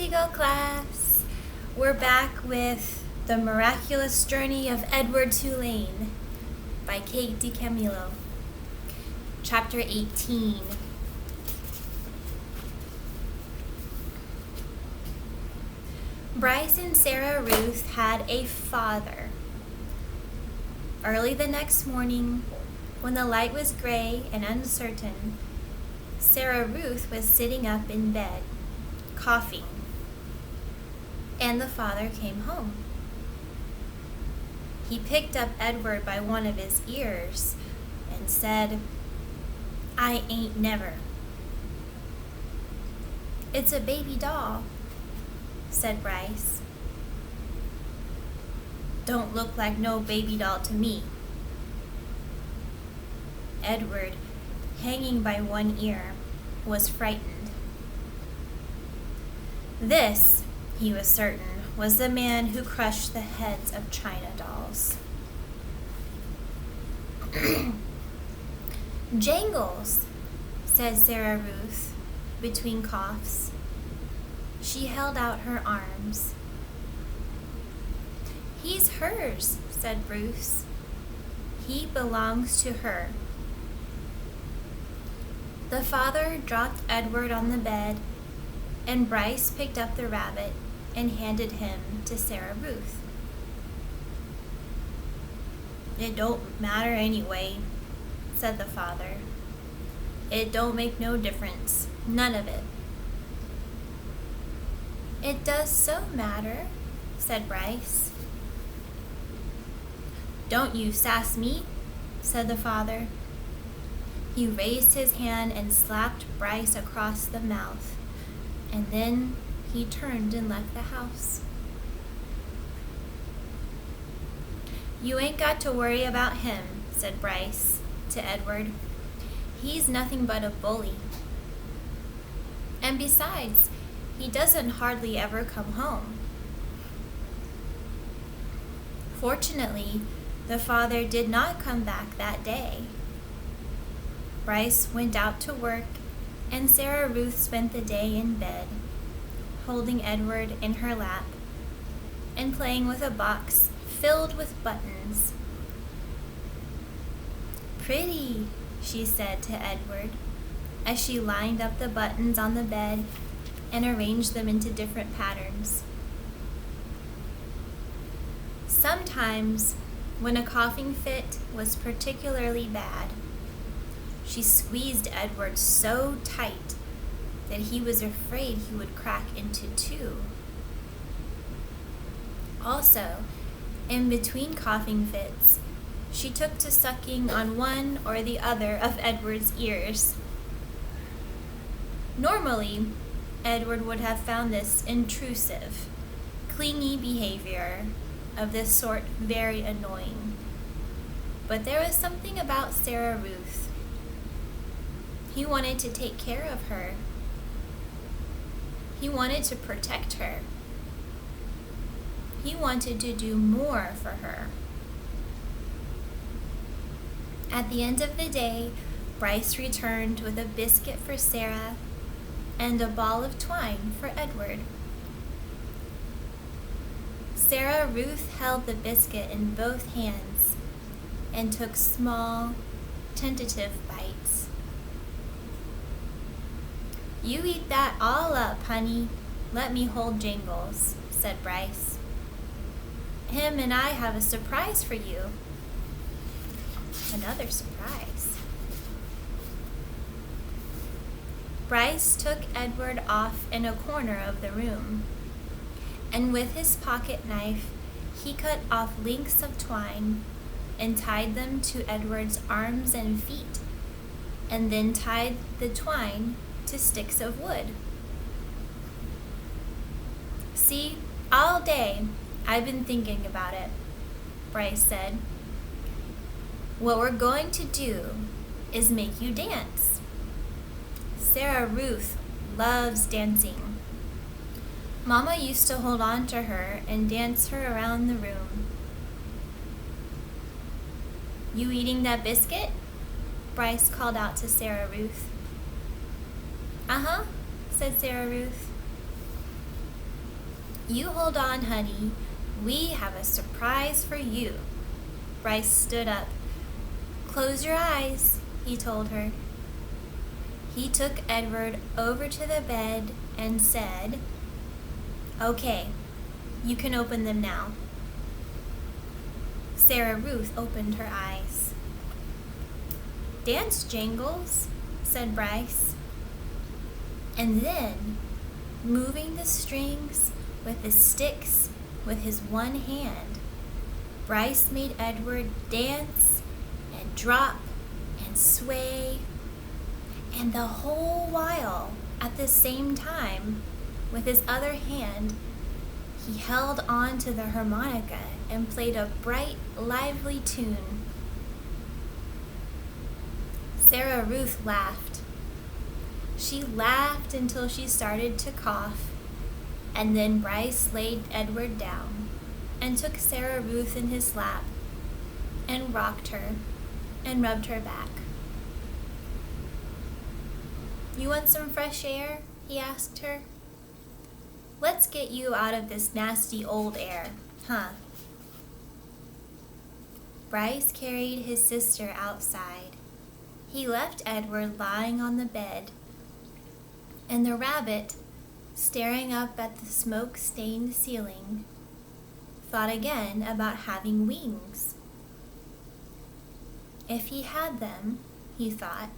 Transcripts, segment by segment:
Seagull class. We're back with The Miraculous Journey of Edward Tulane by Kate DiCamillo. Chapter 18. Bryce and Sarah Ruth had a father. Early the next morning, when the light was gray and uncertain, Sarah Ruth was sitting up in bed, coughing, and the father came home. He picked up Edward by one of his ears and said, "I ain't never." "It's a baby doll," said Bryce. "Don't look like no baby doll to me." Edward, hanging by one ear, was frightened. This, he was certain, was the man who crushed the heads of china dolls. "Jangles," said Sarah Ruth, between coughs. She held out her arms. "He's hers," said Bruce. "He belongs to her." The father dropped Edward on the bed, and Bryce picked up the rabbit and handed him to Sarah Ruth. "It don't matter anyway," said the father. "It don't make no difference, none of it." "It does so matter," said Bryce. "Don't you sass me," said the father. He raised his hand and slapped Bryce across the mouth, and then he turned and left the house. "You ain't got to worry about him," said Bryce to Edward. "He's nothing but a bully. And besides, he doesn't hardly ever come home." Fortunately, the father did not come back that day. Bryce went out to work, and Sarah Ruth spent the day in bed, holding Edward in her lap and playing with a box filled with buttons. "Pretty," she said to Edward, as she lined up the buttons on the bed and arranged them into different patterns. Sometimes, when a coughing fit was particularly bad, she squeezed Edward so tight that he was afraid he would crack into two. Also, in between coughing fits, she took to sucking on one or the other of Edward's ears. Normally, Edward would have found this intrusive, clingy behavior of this sort very annoying. But there was something about Sarah Ruth. He wanted to take care of her. He wanted to protect her. He wanted to do more for her. At the end of the day, Bryce returned with a biscuit for Sarah and a ball of twine for Edward. Sarah Ruth held the biscuit in both hands and took small, tentative bites. "You eat that all up, honey. Let me hold Jangles," said Bryce. "Him and I have a surprise for you." Another surprise. Bryce took Edward off in a corner of the room, and with his pocket knife, he cut off lengths of twine and tied them to Edward's arms and feet, and then tied the twine to sticks of wood. "See, all day I've been thinking about it," Bryce said. "What we're going to do is make you dance. Sarah Ruth loves dancing. Mama used to hold on to her and dance her around the room." "You eating that biscuit?" Bryce called out to Sarah Ruth. "Uh-huh," said Sarah Ruth. You hold on, honey. We have a surprise for you. Bryce stood up. Close your eyes, he told her. He took Edward over to the bed and said, "Okay, you can open them now." Sarah Ruth opened her eyes. "Dance, Jangles," said Bryce. And then, moving the strings with the sticks with his one hand, Bryce made Edward dance and drop and sway, and the whole while, at the same time, with his other hand, he held on to the harmonica and played a bright, lively tune. Sarah Ruth laughed. She laughed until she started to cough, and then Bryce laid Edward down and took Sarah Ruth in his lap and rocked her and rubbed her back. "You want some fresh air?" he asked her. "Let's get you out of this nasty old air, huh?" Bryce carried his sister outside. He left Edward lying on the bed, and the rabbit, staring up at the smoke-stained ceiling, thought again about having wings. If he had them, he thought,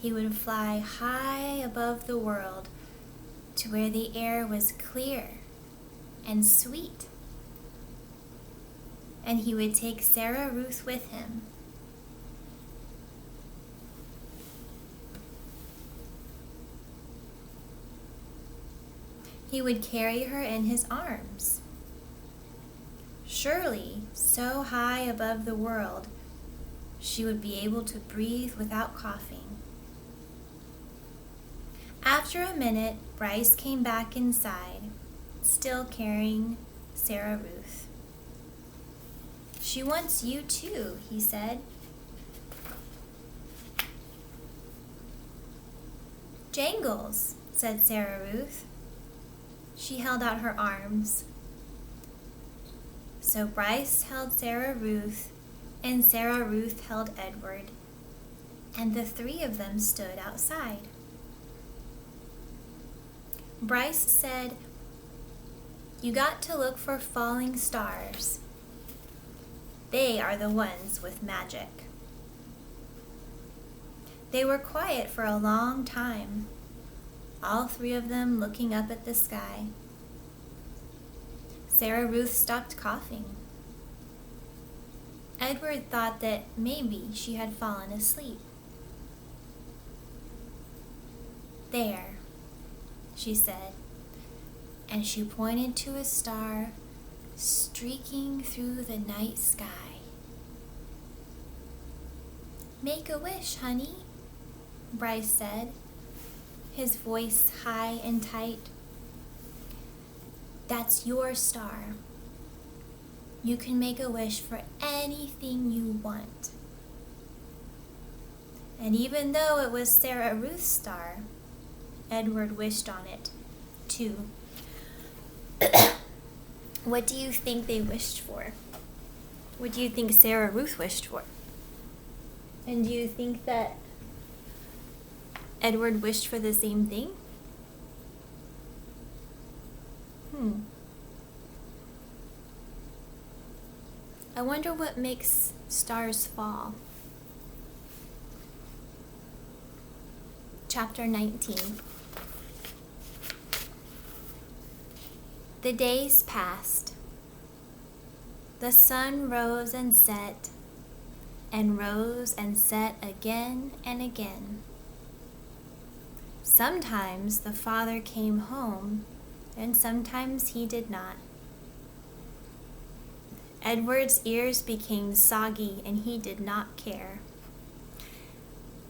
he would fly high above the world to where the air was clear and sweet. And he would take Sarah Ruth with him. He would carry her in his arms. Surely, so high above the world, she would be able to breathe without coughing. After a minute, Bryce came back inside, still carrying Sarah Ruth. "She wants you too," he said. "Jangles," said Sarah Ruth. She held out her arms. So Bryce held Sarah Ruth, and Sarah Ruth held Edward, and the three of them stood outside. Bryce said, "You got to look for falling stars. They are the ones with magic." They were quiet for a long time, all three of them looking up at the sky. Sarah Ruth stopped coughing. Edward thought that maybe she had fallen asleep. "There," she said, and she pointed to a star streaking through the night sky. "Make a wish, honey," Bryce said, his voice high and tight. "That's your star. You can make a wish for anything you want." And even though it was Sarah Ruth's star, Edward wished on it, too. What do you think they wished for? What do you think Sarah Ruth wished for? And do you think that Edward wished for the same thing? I wonder what makes stars fall. Chapter 19. The days passed. The sun rose and set, and rose and set again and again. Sometimes the father came home, and sometimes he did not. Edward's ears became soggy, and he did not care.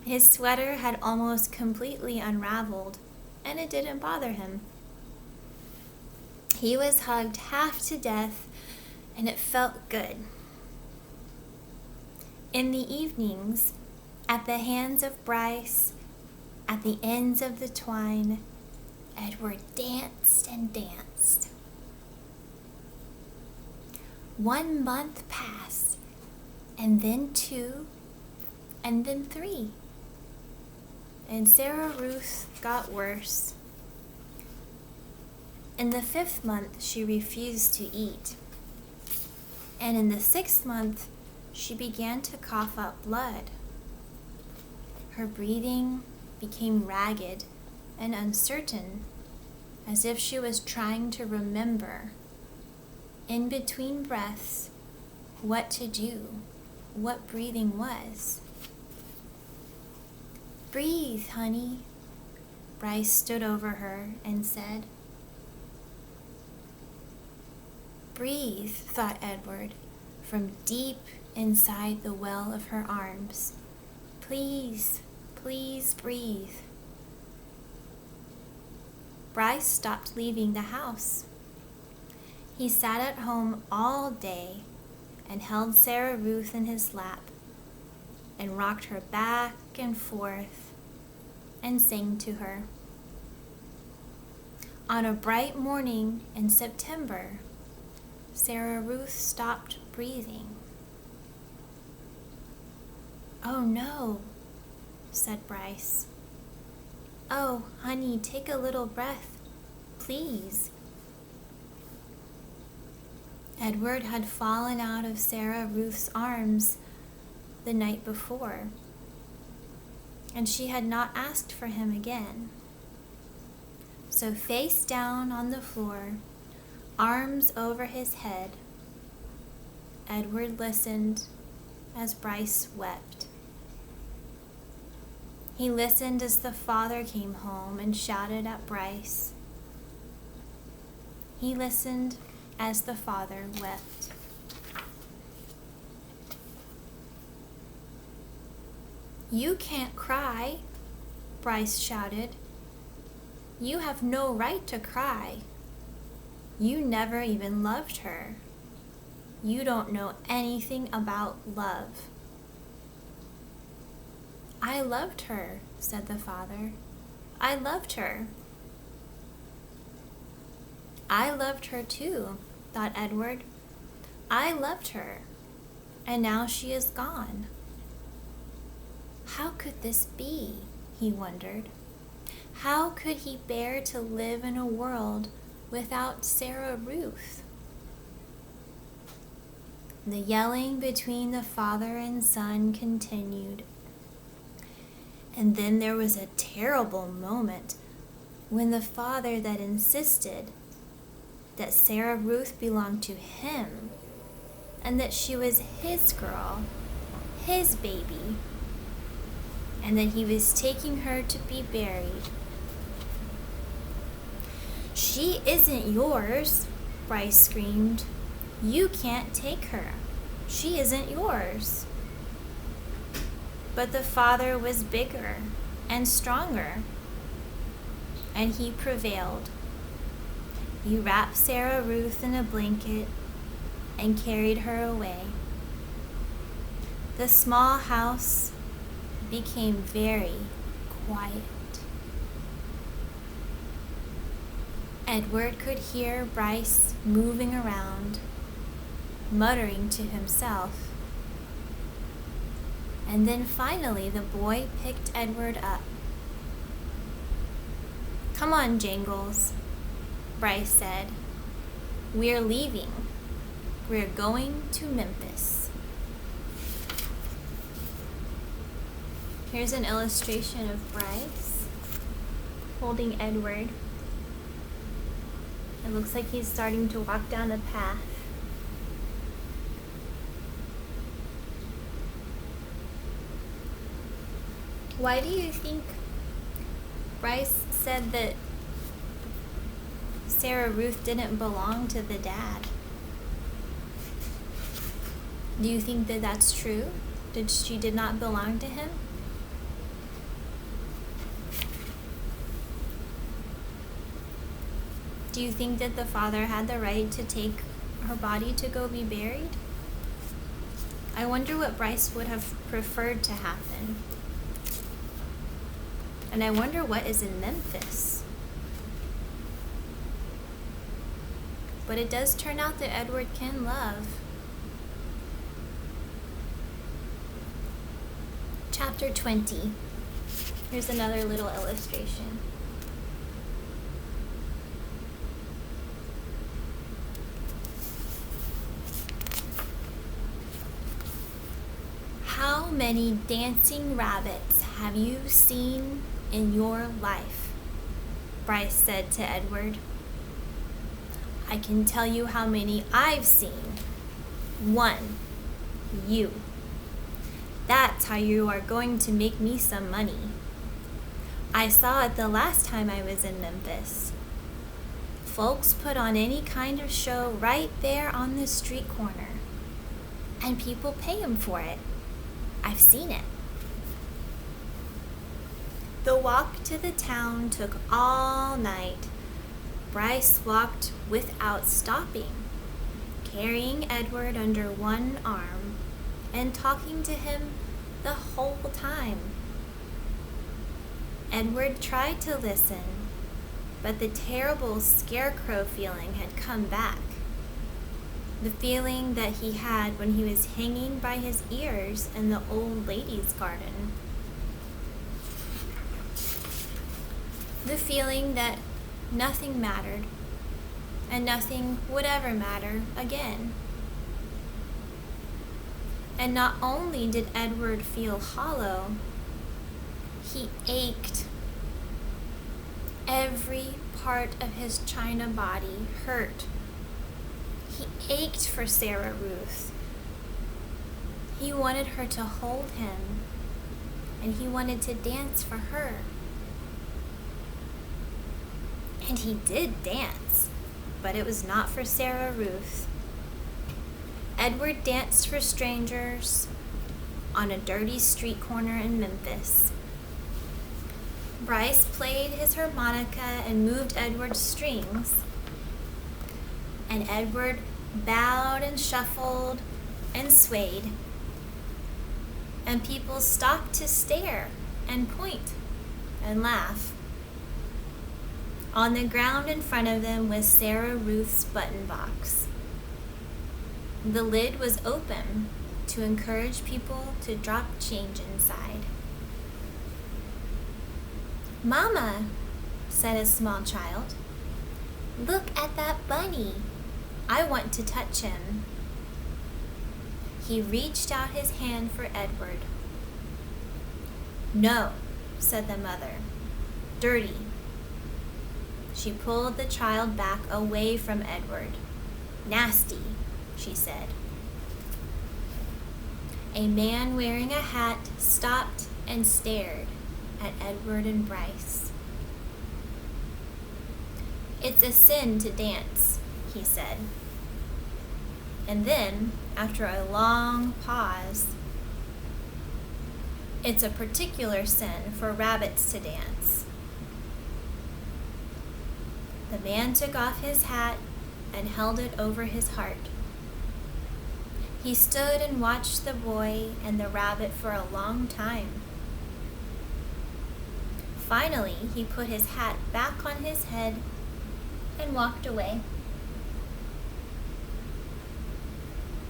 His sweater had almost completely unraveled, and it didn't bother him. He was hugged half to death, and it felt good. In the evenings, at the hands of Bryce, at the ends of the twine, Edward danced and danced. 1 month passed, and then 2, and then 3. And Sarah Ruth got worse. In the 5th month, she refused to eat. And in the 6th month, she began to cough up blood. Her breathing became ragged and uncertain, as if she was trying to remember, in between breaths, what to do, what breathing was. "Breathe, honey," Bryce stood over her and said. "Breathe," thought Edward, from deep inside the well of her arms. "Please, please breathe." Bryce stopped leaving the house. He sat at home all day and held Sarah Ruth in his lap and rocked her back and forth and sang to her. On a bright morning in September, Sarah Ruth stopped breathing. "Oh no," said Bryce. "Oh, honey, take a little breath, please." Edward had fallen out of Sarah Ruth's arms the night before, and she had not asked for him again. So face down on the floor, arms over his head, Edward listened as Bryce wept. He listened as the father came home and shouted at Bryce. He listened as the father wept. "You can't cry," Bryce shouted. "You have no right to cry. You never even loved her. You don't know anything about love." "I loved her," said the father. "I loved her." "I loved her too," thought Edward. "I loved her, and now she is gone." How could this be, he wondered. How could he bear to live in a world without Sarah Ruth? The yelling between the father and son continued. And then there was a terrible moment when the father that insisted that Sarah Ruth belonged to him and that she was his girl, his baby, and that he was taking her to be buried. "She isn't yours," Bryce screamed. "You can't take her. She isn't yours." But the father was bigger and stronger, and he prevailed. He wrapped Sarah Ruth in a blanket and carried her away. The small house became very quiet. Edward could hear Bryce moving around, muttering to himself. And then finally the boy picked Edward up. "Come on, Jangles," Bryce said. "We're leaving. We're going to Memphis." Here's an illustration of Bryce holding Edward. It looks like he's starting to walk down a path. Why do you think Bryce said that Sarah Ruth didn't belong to the dad? Do you think that that's true? She did not belong to him? Do you think that the father had the right to take her body to go be buried? I wonder what Bryce would have preferred to happen. And I wonder what is in Memphis. But it does turn out that Edward can love. Chapter 20. Here's another little illustration. How many dancing rabbits have you seen in your life? Bryce said to Edward. I can tell you how many I've seen. 1. You. That's how you are going to make me some money. I saw it the last time I was in Memphis. Folks put on any kind of show right there on the street corner, and people pay 'em for it. I've seen it. The walk to the town took all night. Bryce walked without stopping, carrying Edward under one arm and talking to him the whole time. Edward tried to listen, but the terrible scarecrow feeling had come back. The feeling that he had when he was hanging by his ears in the old lady's garden. The feeling that nothing mattered, and nothing would ever matter again. And not only did Edward feel hollow, he ached. Every part of his china body hurt. He ached for Sarah Ruth. He wanted her to hold him, and he wanted to dance for her. And he did dance, but it was not for Sarah Ruth. Edward danced for strangers on a dirty street corner in Memphis. Bryce played his harmonica and moved Edward's strings, and Edward bowed and shuffled and swayed, and people stopped to stare and point and laugh. On the ground in front of them was Sarah Ruth's button box. The lid was open to encourage people to drop change inside. "Mama," said a small child, "look at that bunny. I want to touch him." He reached out his hand for Edward. "No," said the mother. "Dirty." She pulled the child back away from Edward. "Nasty," she said. A man wearing a hat stopped and stared at Edward and Bryce. "It's a sin to dance," he said. And then, after a long pause, "It's a particular sin for rabbits to dance." The man took off his hat and held it over his heart. He stood and watched the boy and the rabbit for a long time. Finally, he put his hat back on his head and walked away.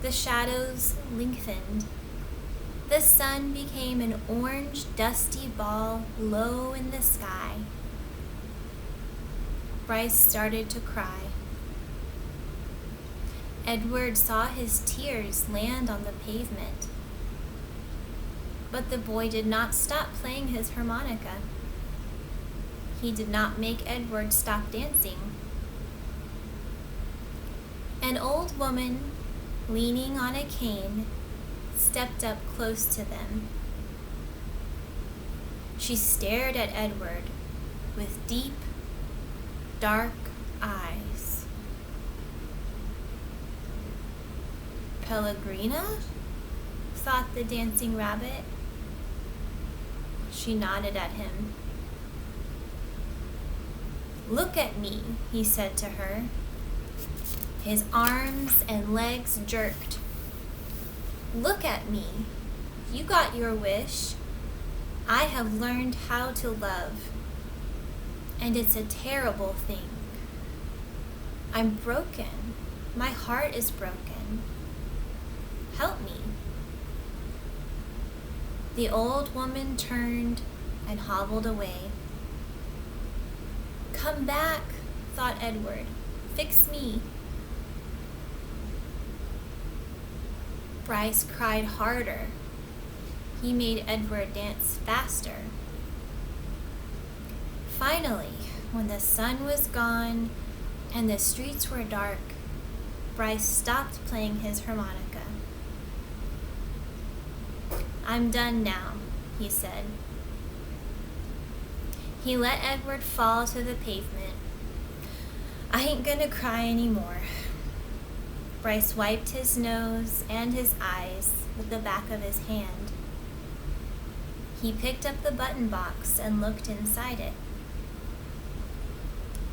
The shadows lengthened. The sun became an orange, dusty ball low in the sky. Bryce started to cry. Edward saw his tears land on the pavement. But the boy did not stop playing his harmonica. He did not make Edward stop dancing. An old woman, leaning on a cane, stepped up close to them. She stared at Edward with deep, dark eyes. "Pellegrina?" thought the dancing rabbit. She nodded at him. "Look at me," he said to her. His arms and legs jerked. "Look at me. You got your wish. I have learned how to love. And it's a terrible thing. I'm broken. My heart is broken. Help me." The old woman turned and hobbled away. "Come back," thought Edward. "Fix me." Bryce cried harder. He made Edward dance faster. Finally, when the sun was gone and the streets were dark, Bryce stopped playing his harmonica. "I'm done now," he said. He let Edward fall to the pavement. "I ain't gonna cry anymore." Bryce wiped his nose and his eyes with the back of his hand. He picked up the button box and looked inside it.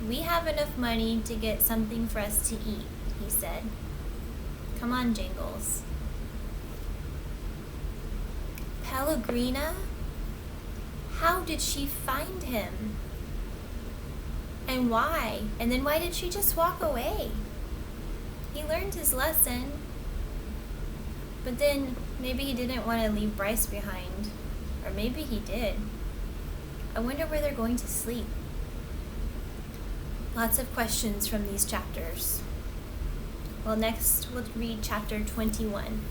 "We have enough money to get something for us to eat," he said. "Come on, Jingles." Pellegrina? How did she find him? And why? And then why did she just walk away? He learned his lesson. But then maybe he didn't want to leave Bryce behind. Or maybe he did. I wonder where they're going to sleep. Lots of questions from these chapters. Well, next we'll read chapter 21.